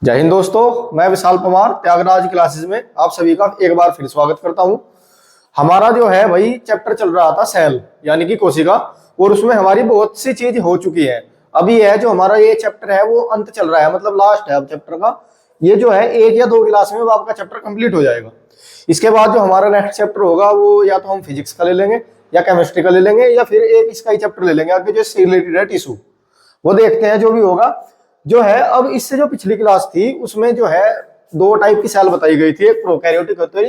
जय हिंद दोस्तों, मैं विशाल पवार त्यागराज क्लासेस में आप सभी का एक बार फिर स्वागत करता हूं। हमारा जो है वही चैप्टर चल रहा था सेल यानी कि कोशिका, और उसमें हमारी बहुत सी चीज हो चुकी है। अभी है जो हमारा ये चैप्टर है वो अंत चल रहा है, मतलब लास्ट है अब चैप्टर का। ये जो है 1 या 2 क्लास में वो आपका चैप्टर कंप्लीट हो जाएगा। इसके बाद जो हमारा नेक्स्ट चैप्टर होगा वो या तो हम फिजिक्स का ले लेंगे या केमिस्ट्री का ले लेंगे या फिर एक इसका ही चैप्टर ले लेंगे आगे जो रिलेटेड है टिश्यू। वो देखते हैं जो भी होगा। जो है अब इससे जो पिछली क्लास थी उसमें जो है 2 टाइप की सेल बताई गई थी, एक प्रोकैरियोटिक होती है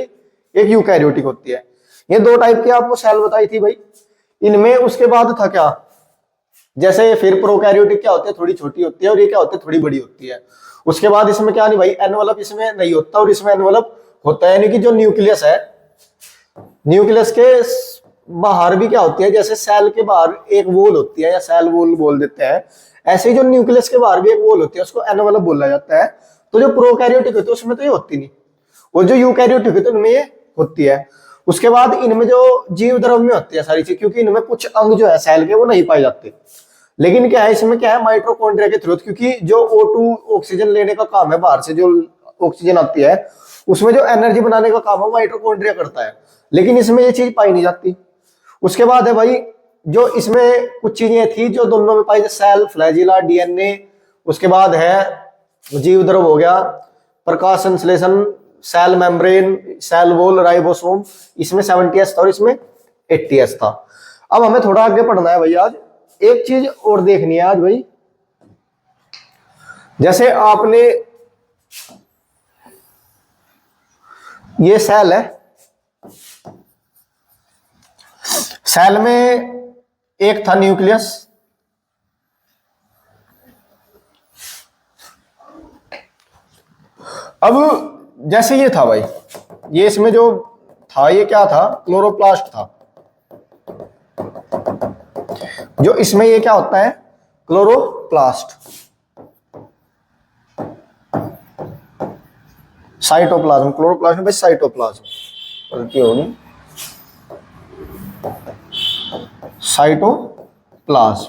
एक यूकैरियोटिक होती है। ये 2 टाइप की आपको सेल बताई थी भाई। इनमें उसके बाद था क्या, जैसे फिर प्रोकैरियोटिक क्या होती है, थोड़ी छोटी होती है, और ये क्या होती है, थोड़ी बड़ी होती है। उसके बाद इसमें क्या नहीं भाई, एनवलप इसमें नहीं होता और इसमें एनवलप होता है, यानी कि जो न्यूक्लियस है, न्यूक्लियस के बाहर भी क्या होती है, जैसे सेल के बाहर एक वॉल होती है या सेल वॉल बोल देते हैं, ऐसे ही जो न्यूक्लियस के बाहर भी एक वॉल होती है उसको एनवलप बोला जाता है। तो जो प्रोकैरियोटिक होती है उसमें तो ये होती नहीं, और जो यूकैरियोटिक होती है उनमें ये होती है। उसके बाद इनमें जो जीव द्रव में होती है सारी चीज, क्योंकि इनमें कुछ अंग जो है सेल के वो नहीं पाए जाते। लेकिन क्या है इसमें, क्या है, माइटोकॉन्ड्रिया के थ्रू, क्योंकि जो O2 ऑक्सीजन लेने का काम है बाहर से, जो ऑक्सीजन आती है उसमें जो एनर्जी बनाने का काम है माइटोकॉन्ड्रिया करता है, लेकिन इसमें ये चीज पाई नहीं जाती। उसके बाद है भाई जो इसमें कुछ चीजें थी जो दोनों में पाई, सेल, फ्लैजिला, डीएनए। उसके बाद है जीव द्रव हो गया, प्रकाश संश्लेषण, cell membrane, cell wall, ribosome. इसमें 70s था और इसमें 80s था। अब हमें थोड़ा आगे पढ़ना है भाई। आज एक चीज और देखनी है आज भाई, जैसे आपने ये सेल है, सेल में एक था न्यूक्लियस, अब जैसे ये था भाई, ये इसमें जो था ये क्या था, क्लोरोप्लास्ट था। जो इसमें ये क्या होता है, क्लोरोप्लास्ट। साइटोप्लाज्म, क्लोरोप्लास्ट में साइटोप्लाज्म गलती होगी, साइटोप्लाज्म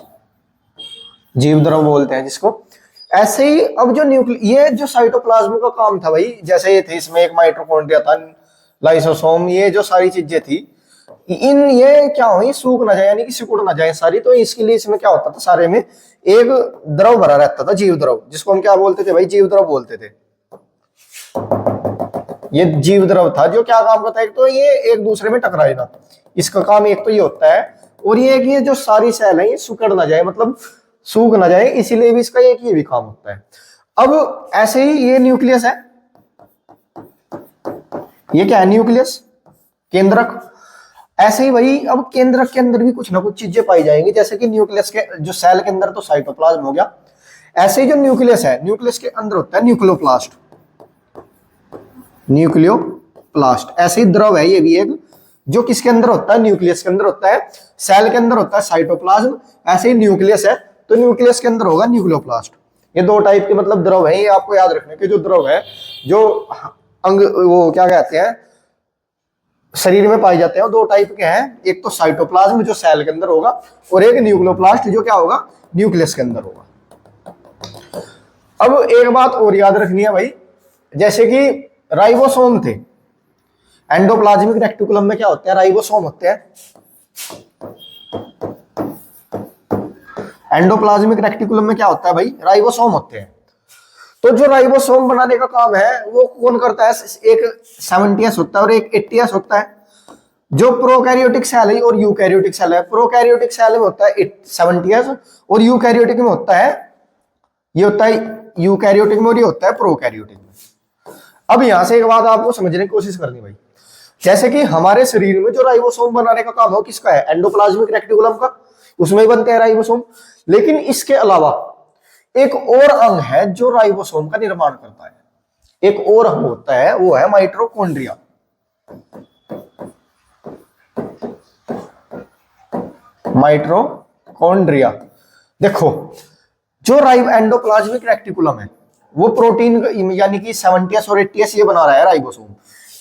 जीव द्रव बोलते हैं जिसको। ऐसे ही अब जो ये जो साइटोप्लाज्म का काम था भाई, जैसे ये थे, इसमें एक माइटोकॉन्ड्रिया था, लाइसोसोम, ये जो सारी चीजें थी, ये क्या हुई, सूख ना जाए यानी कि सिकुड़ ना जाए सारी। तो इसके लिए इसमें क्या होता था, सारे में एक द्रव भरा रहता था, जीव द्रव, जिसको हम क्या बोलते थे भाई, जीव द्रव बोलते थे। ये जीव द्रव था जो क्या काम करता है, एक तो ये एक दूसरे में टकराए ना, इसका काम एक तो ये होता है, और ये कि ये जो सारी सेल है ये सिकुड़ ना जाए, मतलब सूख ना जाए, इसीलिए भी इसका एक ये भी काम होता है। अब ऐसे ही ये न्यूक्लियस है, ये क्या है, न्यूक्लियस, केंद्रक। ऐसे ही वही अब केंद्रक के अंदर भी कुछ ना कुछ चीजें पाई जाएंगी, जैसे कि न्यूक्लियस के जो सेल के अंदर तो साइटोप्लाज्म हो गया, ऐसे ही जो न्यूक्लियस है, न्यूक्लियस के अंदर होता है न्यूक्लियोप्लास्ट, न्यूक्लियोप्लास्ट। ऐसे ही द्रव है ये भी एक, जो किसके अंदर होता है, न्यूक्लियस के अंदर होता है। सेल के अंदर होता है साइटोप्लाज्म, ऐसे ही न्यूक्लियस है तो न्यूक्लियस के अंदर होगा न्यूक्लियोप्लास्ट। ये 2 टाइप के मतलब द्रव है, ये आपको याद रखने के। जो द्रव है जो अंग, वो क्या कहते हैं, शरीर में पाए जाते हैं, 2 टाइप के हैं। एक तो साइटोप्लाज्म जो सेल के अंदर होगा, और एक न्यूक्लियोप्लास्ट जो क्या होगा, न्यूक्लियस के अंदर होगा। अब एक बात और याद रखनी है भाई, जैसे कि राइबोसोम थे, एंडोप्लाज्मिक रेक्टिकुलम में क्या होते हैं, राइबोसोम होते हैं। एंडोप्लाज्मिक रेक्टिकुलम में क्या होता है भाई, राइबोसोम होते हैं। तो जो राइबोसोम बनाने का काम है वो कौन करता है, एक 70s होता है और एक 80s होता है। जो प्रोकैरियोटिक सेल है और यूकैरियोटिक सेल है, प्रोकैरियोटिक सेल में होता है 70s और यूकैरियोटिक में होता है, ये होता है यूकैरियोटिक में और ये होता है प्रोकैरियोटिक में। अब यहां से एक बात आपको समझने की कोशिश करनी भाई, जैसे कि हमारे शरीर में जो राइबोसोम बनाने का काम हो किसका है, एंडोप्लाज्मिक रेक्टिकुलम का, उसमें ही बनते हैं राइबोसोम। लेकिन इसके अलावा एक और अंग है जो राइबोसोम का निर्माण करता है, एक और अंग होता है, वो है माइटोकॉन्ड्रिया। माइटोकॉन्ड्रिया देखो, जो एंडोप्लाज्मिक रेक्टिकुलम है वो प्रोटीन यानी कि 70s और 80s ये बना रहा है राइबोसोम।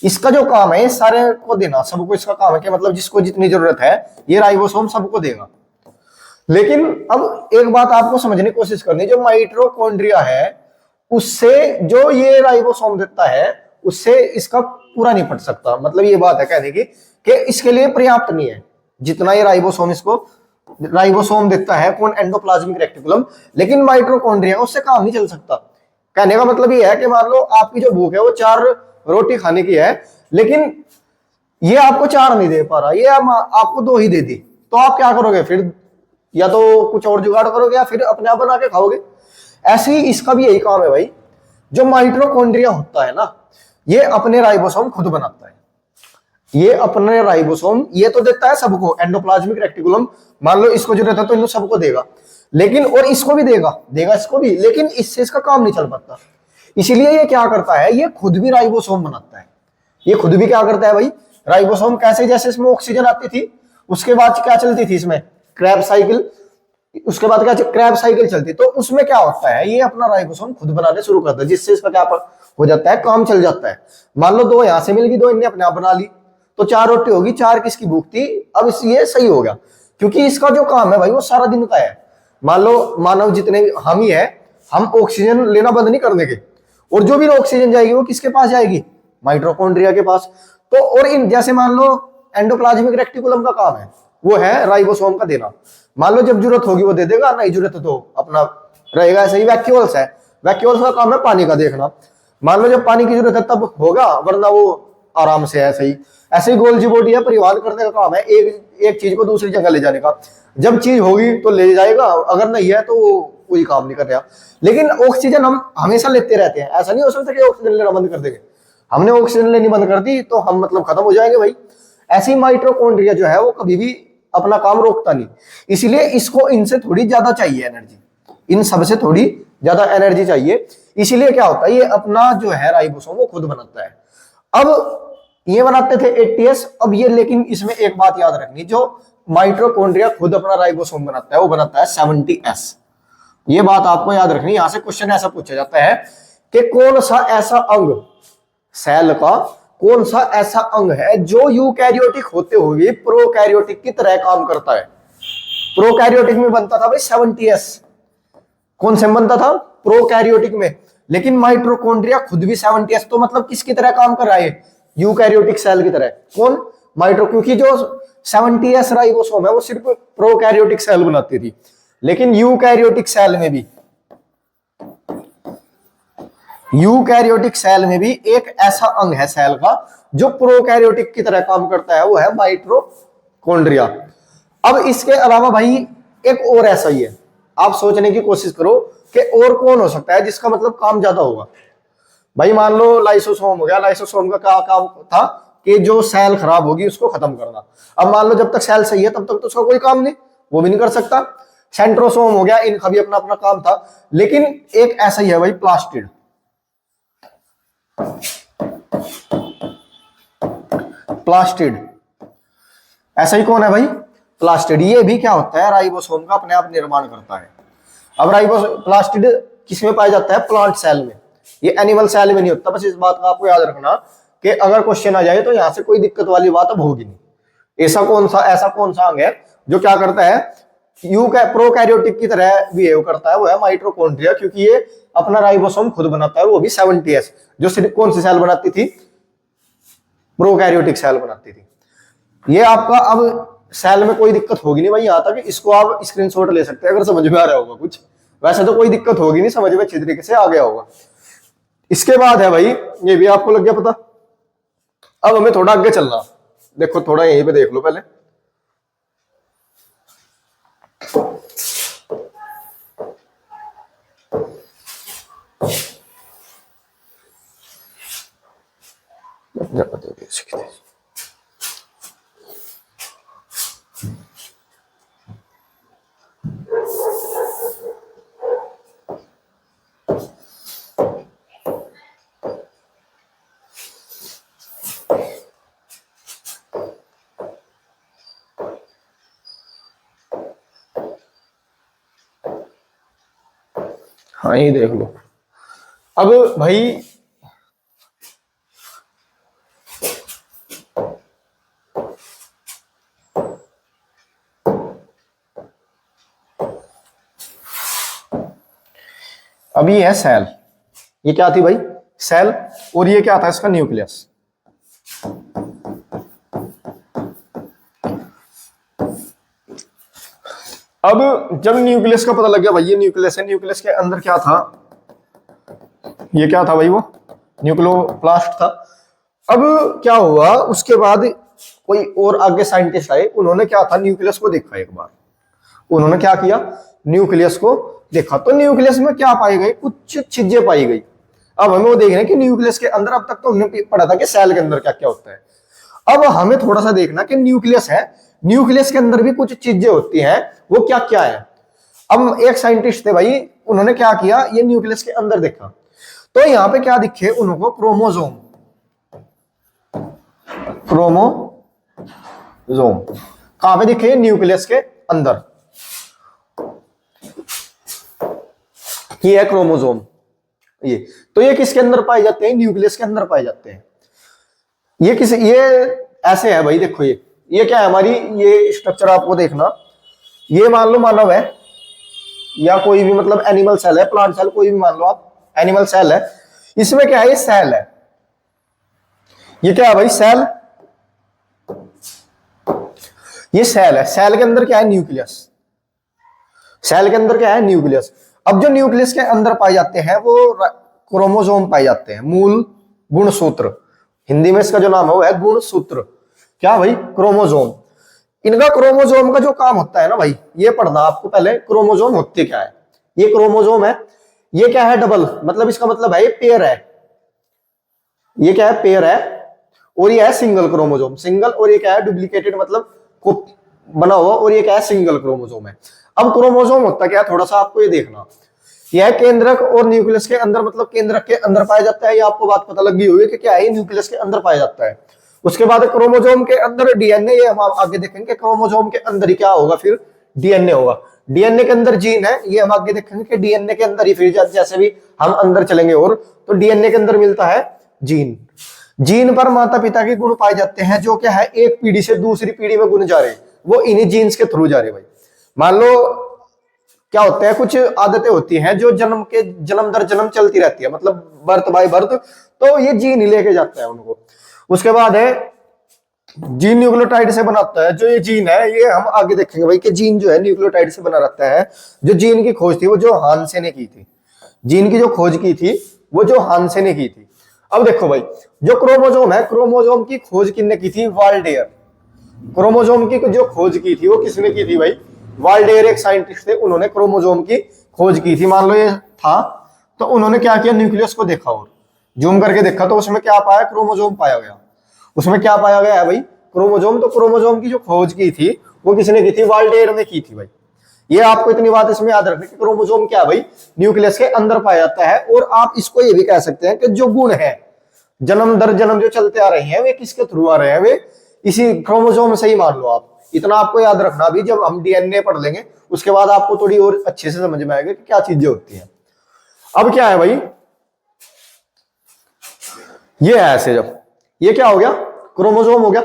इसका जो काम है सारे को देना, सबको इसका काम है कि मतलब जिसको जितनी जरूरत है ये राइबोसोम सबको देगा। लेकिन अब एक बात आपको समझने की कोशिश करनी, जो माइटोकॉन्ड्रिया है उससे जो ये राइबोसोम देता है उससे इसका पूरा नहीं पट सकता। मतलब ये बात है कहने की कि इसके लिए पर्याप्त नहीं है जितना ये राइबोसोम देता है कौन, एंडोप्लाज्मिक रेटिकुलम, लेकिन माइटोकॉन्ड्रिया उससे काम नहीं चल सकता। कहने का मतलब ये है कि मान लो आपकी जो भूख है वो 4 रोटी खाने की है, लेकिन ये आपको 4 नहीं दे पा रहा, ये आपको 2 ही दे दी, तो आप क्या करोगे फिर? या तो कुछ और जुगाड़ करोगे या फिर अपने आप बना के खाओगे। ऐसे ही इसका भी यही काम है भाई। जो माइटोकॉन्ड्रिया होता है ना, ये अपने राइबोसोम खुद बनाता है। ये अपने राइबोसोम ये तो देता है सबको, एंडोप्लाज्मिक रेटिकुलम मान लो इसको जरूरत है तो इन सबको देगा, लेकिन और इसको भी देगा इसको भी, लेकिन इससे इसका काम नहीं चल पाता। इसीलिए ये क्या करता है, ये खुद भी राइबोसोम बनाता है। ये खुद भी क्या करता है भाई, राइबोसोम कैसे, जैसे इसमें ऑक्सीजन आती थी उसके बाद क्या चलती थी इसमें, क्रैब साइकिल, उसके बाद क्या क्रैब साइकिल चलती, तो उसमें क्या होता है, ये अपना राइबोसोम खुद बनाने शुरू करता है, जिससे इसका क्या हो जाता है, काम चल जाता है। मान लो 2 यहां से मिल गई, 2 इनने अपने आप बना ली, तो 4 रोटी होगी, 4 किसकी भूख थी, अब ये सही हो गया, क्योंकि इसका जो काम है भाई वो सारा दिन का है। मान लो मानव जितने हम ही है, हम ऑक्सीजन लेना बंद नहीं कर देंगे, और जो भी ऑक्सीजन जाएगी वो किसके पास जाएगी, माइटोकॉन्ड्रिया के पास। तो और इन जैसे मान लो एंडोप्लाज्मिक रेटिकुलम का काम है वो है राइबोसोम का देना, मान लो जब जरूरत होगी वो दे देगा, नहीं जरूरत तो अपना रहेगा। ऐसे ही वैक्यूल्स है, वैक्यूल्स का काम है पानी का देखना, मान लो जब पानी की जरूरत है तब होगा, वरना वो आराम से ऐसे ही गोल्जी बॉडी है, परिवहन करने का काम है, एक चीज को दूसरी जगह ले जाने का, जब चीज होगी तो ले जाएगा, अगर नहीं है तो कोई काम नहीं कर रहा। लेकिन ऑक्सीजन हम हमेशा लेते रहते हैं, ऐसा नहीं हो सकता कि ऑक्सीजन लेना बंद कर देंगे, हमने ऑक्सीजन लेनी बंद कर दी तो हम मतलब खत्म हो जाएंगे भाई। ऐसी माइटोकॉन्ड्रिया जो है वो कभी भी अपना काम रोकता नहीं, इसलिए इसको इनसे थोड़ी ज्यादा चाहिए एनर्जी, इन सबसे थोड़ी ज्यादा एनर्जी चाहिए, इसीलिए क्या होता है ये अपना जो है राइबोसोम वो खुद बनाता है। अब ये बनाते थे 80s, अब ये लेकिन इसमें एक बात याद रखनी, जो माइटोकॉन्ड्रिया खुद अपना राइबोसोम बनाता है वो बनाता है 70s। ये बात आपको याद रखनी, यहां से क्वेश्चन ऐसा पूछा जाता है कि कौन सा ऐसा अंग सेल का, कौन सा ऐसा अंग है जो यूकैरियोटिक होते हुए प्रोकैरियोटिक की तरह काम करता है। प्रोकैरियोटिक में बनता था भाई 70s, कौन से बनता था, प्रोकैरियोटिक में, लेकिन माइटोकॉन्ड्रिया खुद भी 70s, तो मतलब किसकी तरह काम कर रहा है, यूकैरियोटिक सेल की तरह। कौन, माइटो, क्योंकि जो 70s राइबोसोम है वो सिर्फ प्रोकैरियोटिक सेल बनाती थी, लेकिन यूकैरियोटिक सेल में भी एक ऐसा अंग है सेल का जो प्रोकैरियोटिक की तरह काम करता है, वो है माइटोकॉन्ड्रिया। अब इसके अलावा भाई एक और ऐसा ही है, आप सोचने की कोशिश करो कि और कौन हो सकता है जिसका मतलब काम ज्यादा होगा। भाई मान लो लाइसोसोम हो गया, लाइसोसोम का क्या काम था कि जो सेल खराब होगी उसको खत्म करना। अब मान लो जब तक सेल सही है तब तक तो उसका कोई काम नहीं, वो भी नहीं कर सकता। सेंट्रोसोम हो गया, इनका भी अपना अपना काम था, लेकिन एक ऐसा ही है भाई प्लास्टिड। प्लास्टिड ऐसा ही कौन है भाई, प्लास्टिड। ये भी क्या होता है, राइबोसोम का अपने आप निर्माण करता है। अब प्लास्टिड किसमें पाया जाता है, प्लांट सेल में, ये एनिमल सेल में नहीं होता। बस इस बात का आपको याद रखना कि अगर क्वेश्चन आ जाए तो यहां से कोई दिक्कत वाली बात अब होगी नहीं। ऐसा कौन सा अंग है जो क्या करता है, प्रोकैरियोटिक की तरह बिहेव करता है, वो है माइटोकॉन्ड्रिया, क्योंकि ये अपना राइबोसोम खुद बनाता है, वो भी 70s, जो सिर्फ कौन सी सेल बनाती थी, प्रोकैरियोटिक सेल बनाती थी। ये आपका अब सेल में कोई दिक्कत होगी नहीं भाई, यहां तक इसको आप स्क्रीनशॉट ले सकते हैं अगर समझ में आ रहा होगा कुछ, वैसे तो कोई दिक्कत होगी नहीं, समझ में अच्छी तरीके से आ गया होगा। इसके बाद है भाई, ये भी आपको लग गया पता। अब हमें थोड़ा आगे चलना, देखो थोड़ा यहीं पे देख लो पहले। हाँ ये देख लो। अब भाई अभी है सेल, ये क्या थी भाई, सेल, और ये क्या था इसका, न्यूक्लियस। अब जब न्यूक्लियस का पता लग गया भाई ये न्यूक्लियस है, न्यूक्लियस के अंदर क्या था, ये क्या था भाई, वो न्यूक्लियोप्लास्ट था। अब क्या हुआ उसके बाद, कोई और आगे साइंटिस्ट आए, उन्होंने क्या था, न्यूक्लियस को देखा एक बार। उन्होंने क्या किया, न्यूक्लियस को देखा, तो न्यूक्लियस में क्या पाई गई, कुछ चीजें पाई गई। अब हमें वो देख रहे हैं कि न्यूक्लियस के अंदर, अब तक तो हमने पढ़ा था कि सेल के अंदर क्या क्या होता है। अब हमें थोड़ा सा देखना कि न्यूक्लियस है, न्यूक्लियस के अंदर भी कुछ चीजें होती हैं, वो क्या क्या है। अब एक साइंटिस्ट थे भाई, उन्होंने क्या किया, ये न्यूक्लियस के अंदर देखा, तो यहां पे क्या दिखे उनको, क्रोमोजोम। क्रोमोजोम कहां पे दिखे, न्यूक्लियस के अंदर। ये है क्रोमोजोम, ये तो ये किसके अंदर पाए जाते हैं, न्यूक्लियस के अंदर पाए जाते हैं। ये ऐसे है भाई, देखो ये क्या है हमारी, ये स्ट्रक्चर आपको देखना, ये मान लो मानव है, या कोई भी मतलब एनिमल सेल है, प्लांट सेल, कोई भी मान लो आप, एनिमल सेल है, इसमें क्या है, ये सेल है, ये क्या है भाई, सेल, ये सेल है, सेल के अंदर क्या है, न्यूक्लियस, सेल के अंदर क्या है, न्यूक्लियस। अब जो न्यूक्लियस के अंदर पाए जाते हैं वो क्रोमोजोम पाए जाते हैं, मूल गुणसूत्र, हिंदी में इसका जो नाम है वो है गुणसूत्र। क्या भाई, क्रोमोजोम। इनका क्रोमोजोम का जो काम होता है ना भाई, ये पढ़ना आपको पहले, क्रोमोजोम होते क्या है। ये क्रोमोजोम है, ये क्या है, डबल, मतलब इसका मतलब है ये पेयर है, ये क्या है, पेयर है, और ये है सिंगल क्रोमोजोम, सिंगल, और ये क्या है, डुप्लीकेटेड, मतलब को बना हुआ, और ये क्या है, सिंगल क्रोमोजोम है। अब क्रोमोजोम होता क्या है, थोड़ा सा आपको ये देखना, यह केंद्रक और न्यूक्लियस के अंदर, मतलब केंद्रक के अंदर पाया जाता है, ये आपको बात पता लग गई होगी कि क्या है, न्यूक्लियस के अंदर पाया जाता है। उसके बाद क्रोमोजोम के अंदर डीएनए, ये हम आगे देखेंगे, क्रोमोजोम के अंदर ही क्या होगा, फिर डीएनए होगा, डीएनए के अंदर जीन है, ये हम आगे देखेंगे कि डीएनए के अंदर ही फिर जैसे भी हम अंदर चलेंगे, और तो डीएनए के अंदर मिलता है जीन। जीन पर माता पिता के गुण पाए जाते हैं, जो क्या है, एक पीढ़ी से दूसरी पीढ़ी में गुण जा रहे, वो इन्हीं जीन्स के थ्रू जा रहे भाई। मान लो क्या होता है, कुछ आदतें होती हैं जो जन्म दर जन्म चलती रहती है, मतलब बर्थ बाय बर्थ, तो ये जीन ही लेके जाता है उनको। उसके बाद है जीन न्यूक्लियोटाइड से बनाता है, जो ये जीन है, ये हम आगे देखेंगे भाई कि जीन जो है न्यूक्लियोटाइड से बना रहता है। जो जीन की खोज थी वो जो हानसे ने की थी, जीन की जो खोज की थी वो जो हानसे ने की थी। अब देखो भाई, जो क्रोमोजोम है, क्रोमोजोम की खोज किसने की थी, वाल्डेयर। क्रोमोजोम की जो खोज की थी वो किसने की थी भाई, वाल्डेयर, एक साइंटिस्ट थे, उन्होंने क्रोमोजोम की खोज की थी। मान लो ये था, तो उन्होंने क्या किया, न्यूक्लियस को देखा और जूम करके देखा, तो उसमें क्या पाया, क्रोमोजोम पाया गया। उसमें क्या पाया गया है भाई, क्रोमोजोम। तो क्रोमोजोम की जो खोज की थी वो किसने की थी, वाल्डेयर ने की थी भाई। ये आपको इतनी बात इसमें याद रखनी कि क्रोमोजोम क्या भाई, न्यूक्लियस के अंदर पाया जाता है। और आप इसको ये भी कह सकते हैं कि जो गुण है जन्म दर जन्म जो चलते आ रहे हैं, वे किसके थ्रू आ रहे हैं, वे इसी क्रोमोजोम से ही, मान लो आप। इतना आपको याद रखना भी, जब हम डीएनए पढ़ लेंगे उसके बाद आपको थोड़ी और अच्छे से समझ में आएगा कि क्या चीजें होती हैं। अब क्या है भाई, ये है ऐसे, जब ये क्या हो गया, क्रोमोजोम हो गया,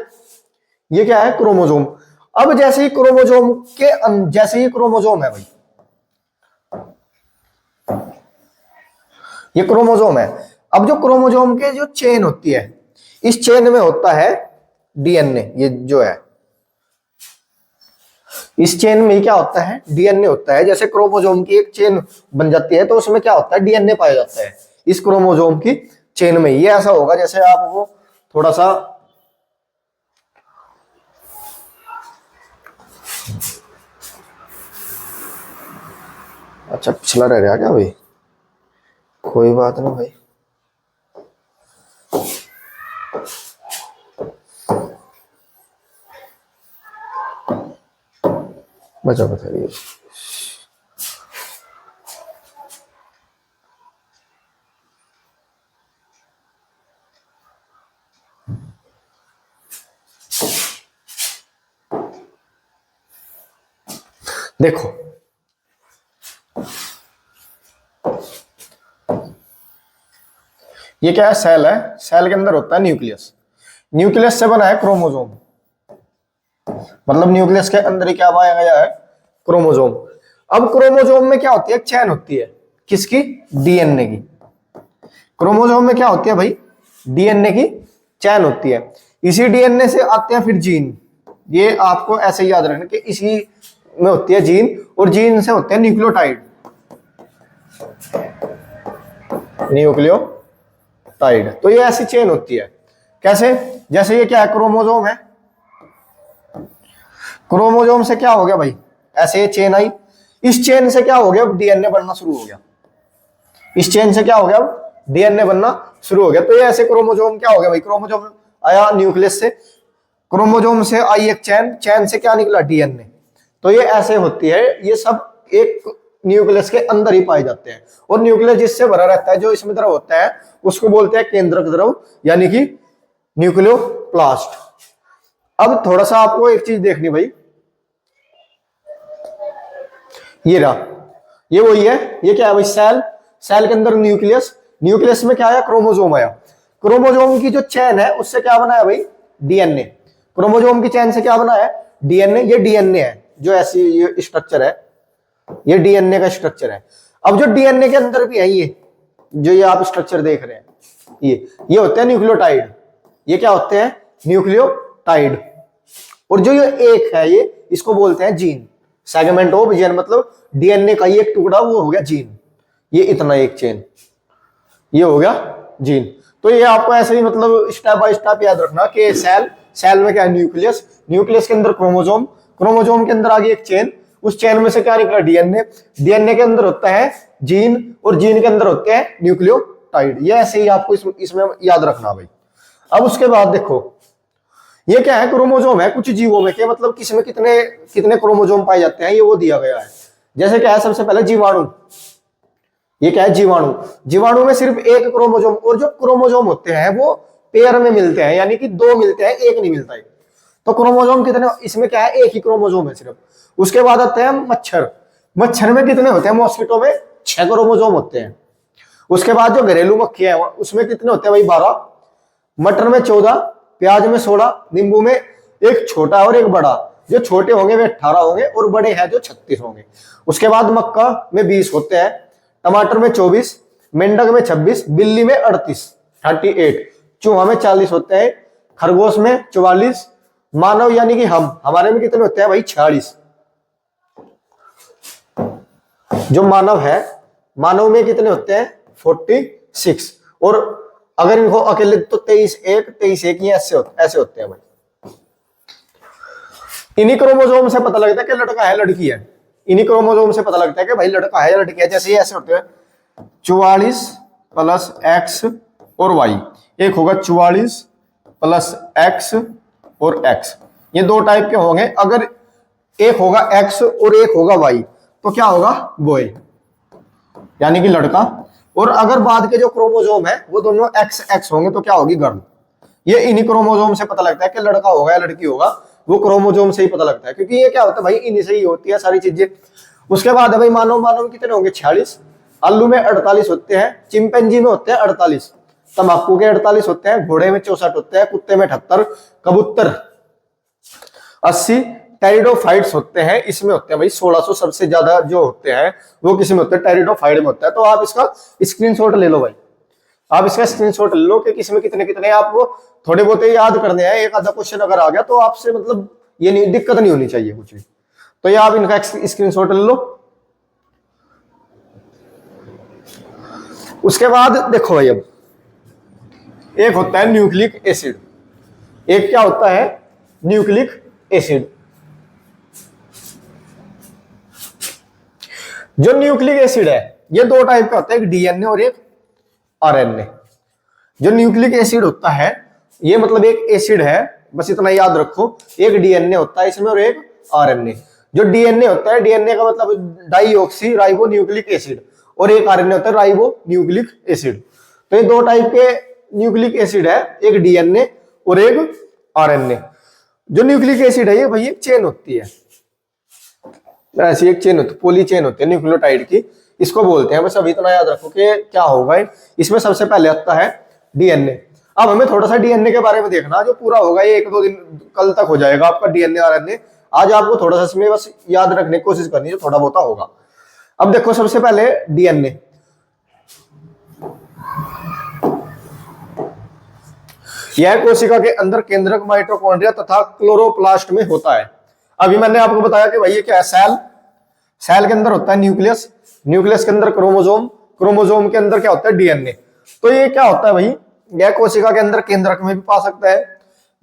ये क्या है, क्रोमोजोम। अब जैसे ही क्रोमोजोम के जैसे ही क्रोमोजोम है भाई, ये क्रोमोजोम है। अब जो क्रोमोजोम के जो चेन होती है, इस चेन में होता है डीएनए, ये जो है इस चेन में क्या होता है, डीएनए होता है। जैसे क्रोमोजोम की एक चेन बन जाती है, तो उसमें क्या होता है, डीएनए पाया जाता है इस क्रोमोजोम की चेन में। ये ऐसा होगा जैसे आपको थोड़ा सा, अच्छा पिछला रह गया क्या भाई, कोई बात नहीं भाई। बचा बताइए, देखो ये क्या है, सेल है, सेल के अंदर होता है न्यूक्लियस, न्यूक्लियस से बना है क्रोमोजोम, मतलब न्यूक्लियस के अंदर ही क्या पाया गया है, क्रोमोजोम। अब क्रोमोजोम में क्या होती है, एक चेन होती है, किसकी, डीएनए की। क्रोमोसोम में क्या होती है भाई, डीएनए की चैन होती है। इसी डीएनए से आते हैं फिर जीन। ये आपको ऐसे ही याद रखना कि इसी में होती है जीन, और जीन से होते हैं न्यूक्लियोटाइड। न्यूक्लियोटाइड, तो ये ऐसी चेन होती है। कैसे, जैसे ये क्या है, क्रोमोसोम है। क्रोमोसोम से क्या हो गया भाई, ऐसे ये चेन आई, इस चेन से क्या हो गया, डीएनए बनना शुरू हो गया। इस चेन से क्या हो गया, डीएनए बनना शुरू हो गया। तो ये ऐसे क्रोमोसोम क्या हो गया भाई, क्रोमोसोम आया न्यूक्लियस से, क्रोमोसोम से आई एक चैन, चैन से क्या निकला, डीएनए। तो ये ऐसे होती है, ये सब एक न्यूक्लियस के अंदर ही पाए जाते हैं। और न्यूक्लियस जिससे भरा रहता है, जो इसमें द्रव होता है, उसको बोलते हैं केंद्रक द्रव, यानी कि न्यूक्लियोप्लास्ट। अब थोड़ा सा आपको एक चीज देखनी भाई, ये रहा, ये वही है। ये क्या है भाई, सेल। सेल के अंदर न्यूक्लियस, न्यूक्लियस में क्या आया, क्रोमोसोम आया। क्रोमोसोम की जो चैन है उससे क्या बना है भाई, डीएनए। क्रोमोसोम की चैन से क्या बना है, डीएनए। ये डीएनए है, जो ऐसी ये स्ट्रक्चर है, ये डीएनए का स्ट्रक्चर है। अब जो डीएनए के अंदर भी है, ये जो ये आप स्ट्रक्चर देख रहे हैं, ये होते हैं न्यूक्लियोटाइड। ये क्या होते हैं, न्यूक्लियोटाइड। और जो ये एक है, ये इसको बोलते हैं जीन। सेगमेंट ऑफ जीन, मतलब डीएनए का ये एक टुकड़ा, वो हो गया जीन। ये इतना एक चेन, ये हो गया जीन। तो ये आपको ऐसे ही मतलब स्टेप बाय स्टेप याद रखना कि सेल, सेल में क्या है, न्यूक्लियस, न्यूक्लियस के अंदर क्रोमोसोम, क्रोमोसोम के अंदर आगे एक चेन, उस चेन में से क्या निकला, डीएनए। डीएनए के अंदर होता है जीन, और जीन के अंदर होते हैं न्यूक्लियोटाइड। ये ऐसे ही आपको इसमें याद रखना भाई। अब उसके बाद देखो, ये क्या है, क्रोमोसोम है कुछ जीवों में के, मतलब किसमें कितने कितने क्रोमोसोम पाए जाते हैं, ये वो दिया गया है। जैसे क्या है, सबसे पहले जीवाणु। ये क्या है, जीवाणु। जीवाणु में सिर्फ एक क्रोमोसोम, और जो क्रोमोसोम होते हैं वो पेयर में मिलते हैं, यानी कि दो मिलते हैं, एक नहीं मिलता है। तो क्रोमोसोम कितने, इसमें क्या है, एक ही क्रोमोसोम है सिर्फ। उसके बाद आते हैं मच्छर। मच्छर में कितने होते हैं, मॉस्किटो में 6 क्रोमोसोम होते हैं। उसके बाद जो घरेलू मक्खियां हैं, उसमें कितने होते हैं भाई, 12। मटर में 14, प्याज में 16, नींबू में एक छोटा और एक बड़ा। जो छोटे होंगे वे 18 होंगे, और बड़े हैं जो 36 होंगे। उसके बाद मक्का में 20 होते हैं, टमाटर में 24, मेंढक में 26, बिल्ली में 38, चूहा में 40 होते हैं, खरगोश में 44, मानव यानी कि हमारे में कितने होते हैं भाई, 46। जो मानव है, मानव में कितने होते हैं, 46। और अगर इनको अकेले तो 23 ये ऐसे होते हैं भाई। इन्हीं क्रोमोसोम से पता लगता है कि लड़का है लड़की है। इन्हीं क्रोमोसोम से पता लगता है कि भाई लड़का है या लड़की है। जैसे ये ऐसे होते हैं 44 प्लस एक्स और वाई, एक होगा 44 प्लस एक्स और एक्स। ये दो टाइप के होंगे। अगर एक होगा एक्स और एक होगा वाई, तो क्या होगा, बॉय यानी कि लड़का। और अगर बाद के जो क्रोमोसोम है वो दोनों एक्स एक्स होंगे, तो क्या होगी, गर्ल। ये इन्हीं क्रोमोसोम से पता लगता है कि लड़का होगा या लड़की होगा, वो क्रोमोसोम से ही पता लगता है, क्योंकि ये क्या होता है भाई, इन्हीं से ही होती है सारी चीजें। उसके बाद है भाई मानव। मानव कितने होंगे, 46। आलू में 48 होते हैं, चिंपैंजी में होते हैं 48, तंबाकू के 48 होते हैं, घोड़े में 64 होते हैं, कुत्ते में 78, कबूतर 80, टेरिडोफाइट्स होते हैं, इसमें होते हैं भाई 1600। सबसे ज्यादा जो होते हैं वो किसी में होते हैं, टेरिडोफाइट में होता है। तो आप इसका स्क्रीनशॉट ले लो भाई, आप इसका स्क्रीनशॉट ले लो कि किसमें कितने कितने, आपको थोड़े बहुत याद करने हैं। एक आधा क्वेश्चन अगर आ गया तो आपसे मतलब ये नहीं, दिक्कत नहीं होनी चाहिए कुछ भी। तो ये आप इनका स्क्रीनशॉट ले लो। उसके बाद देखो भाई, अब एक होता है न्यूक्लिक एसिड, एक क्या होता है, न्यूक्लिक एसिड। जो न्यूक्लिक एसिड है ये दो टाइप का होता है, एक डीएनए और एक आरएनए। जो न्यूक्लिक एसिड होता है ये मतलब एक एसिड है, बस इतना याद रखो। एक डीएनए होता है इसमें और एक आरएनए। जो डीएनए होता है, डीएनए का मतलब डाईऑक्सी राइबो न्यूक्लिक एसिड, और एक आरएनए होता है राइबो न्यूक्लिक एसिड। तो ये दो टाइप के न्यूक्लिक एसिड है, एक डीएनए और एक आरएनए। जो न्यूक्लिक एसिड है ये भाई एक चेन होती है, ऐसी एक चेन होती है, पॉली चेन होती है न्यूक्लियोटाइड की, इसको बोलते हैं। बस अभी इतना याद रखो कि क्या होगा, इसमें सबसे पहले आता है डीएनए। अब हमें थोड़ा सा डीएनए के बारे में देखना, जो पूरा होगा ये 1-2 दिन कल तक हो जाएगा आपका डीएनए आरएनए। आज आपको थोड़ा सा इसमें बस याद रखने की कोशिश करनी है, थोड़ा बहुत होगा। अब देखो सबसे पहले डीएनए। यह कोशिका के अंदर केंद्रक माइटोकॉन्ड्रिया तथा क्लोरोप्लास्ट में होता है। अभी मैंने आपको बताया कि भाई ये क्या है, सेल। सेल के अंदर होता है न्यूक्लियस, न्यूक्लियस के अंदर क्रोमोजोम, क्रोमोजोम के अंदर क्या होता है, डीएनए। तो ये क्या होता है भाई, यह कोशिका के अंदर केंद्रक में भी पा सकता है।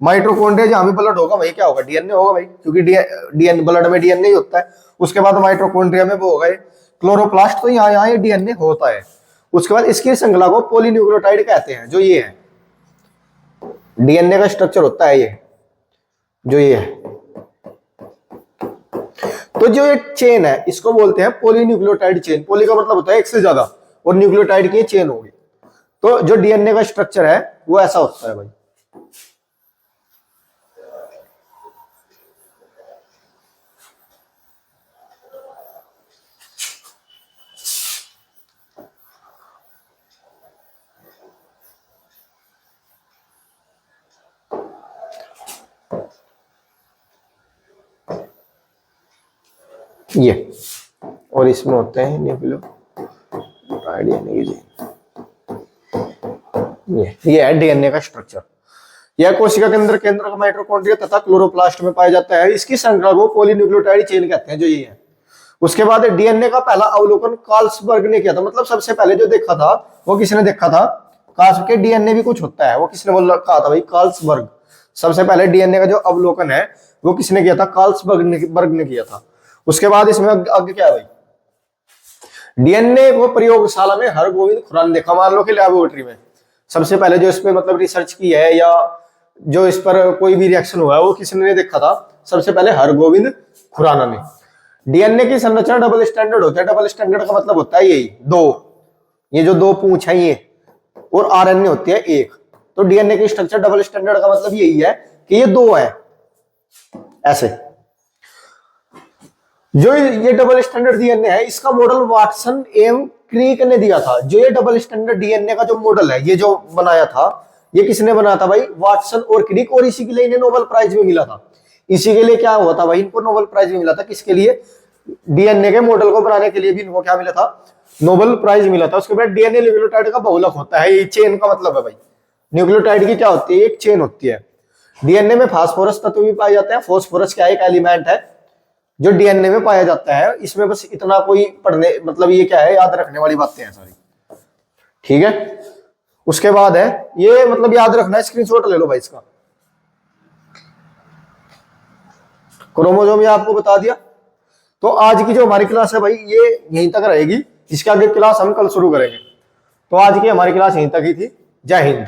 माइटोकॉन्ड्रिया जहां भी ब्लड होगा वही क्या होगा, डीएनए होगा भाई, क्योंकि डीएनए ब्लड में डीएनए ही होता है। उसके बाद माइटोकॉन्ड्रिया में वो होगा क्लोरोप्लास्ट, तो यहाँ ये डीएनए होता है। उसके बाद इसकी श्रृंखला को पॉलीन्यूक्लियोटाइड कहते हैं। जो ये है डीएनए का स्ट्रक्चर होता है, ये जो ये है, तो जो ये चेन है इसको बोलते हैं पॉलीन्यूक्लियोटाइड चेन। पॉली का मतलब होता है एक से ज्यादा, और न्यूक्लियोटाइड की चेन होगी। तो जो डीएनए का स्ट्रक्चर है वो ऐसा होता है भाई। ये और इसमें होते हैं न्यूक्लियोटाइड यानी कि ये है डीएनए का स्ट्रक्चर। यह कोशिका के अंदर केंद्रक माइटोकॉन्ड्रिया तथा क्लोरोप्लास्ट में पाया जाता है। इसकी श्रृंखला को पॉलीन्यूक्लियोटाइड चेन कहते हैं, जो ये है। उसके बाद डीएनए का पहला अवलोकन कार्लसबर्ग ने किया था। मतलब सबसे पहले जो देखा था वो किसने देखा था, कार्लस के डीएनए भी कुछ होता है, वो किसने बोल कहा था भाई, कार्लसबर्ग। सबसे पहले डीएनए का जो अवलोकन है वो किसने किया था, कार्लसबर्ग ने किया था। उसके बाद इसमें आगे क्या है भाई, डीएनए को प्रयोगशाला में हरगोविंद खुराना ने देखा। मान लो कि लैबोरेटरी में सबसे पहले जो इस पे मतलब रिसर्च की है या जो इस पर कोई भी रिएक्शन हुआ है वो किसने देखा था, सबसे पहले हरगोविंद खुराना ने। डीएनए की संरचना डबल स्टैंडर्ड होता है। डबल स्टैंडर्ड का मतलब होता है यही दो, ये जो दो पूंछ है ये, और आरएनए होती है एक। तो डीएनए की स्ट्रक्चर डबल स्टैंडर्ड का मतलब यही है कि ये दो है ऐसे। जो ये डबल स्टैंडर्ड डीएनए है इसका मॉडल वाटसन एवं क्रिक ने दिया था। जो ये डबल स्टैंडर्ड डीएनए का जो मॉडल है, ये जो बनाया था, ये किसने बनाया था भाई, वाटसन और क्रिक। और इसी के लिए इन्हें नोबेल प्राइज भी मिला था। इसी के लिए क्या हुआ था भाई, इनको नोबेल प्राइज भी मिला था। किसके लिए, डीएनए के मॉडल को बनाने के लिए भी इनको क्या मिला था, नोबेल प्राइज मिला था। उसके बाद डीएनए न्यूक्लियोटाइड का बहुलक होता है। ये चेन का मतलब है भाई, न्यूक्लियोटाइड की क्या होती है, एक चेन होती है। डीएनए में फास्फोरस तत्व भी पाए जाते हैं। फास्फोरस क्या एक एलिमेंट है जो डीएनए में पाया जाता है। इसमें बस इतना कोई पढ़ने मतलब ये क्या है, याद रखने वाली बातें हैं सारी, ठीक है। उसके बाद है ये मतलब याद रखना है, स्क्रीनशॉट ले लो भाई इसका। क्रोमोसोम ये आपको बता दिया। तो आज की जो हमारी क्लास है भाई ये यहीं तक रहेगी। इसके आगे क्लास हम कल शुरू करेंगे। तो आज की हमारी क्लास यहीं तक ही थी। जय हिंद।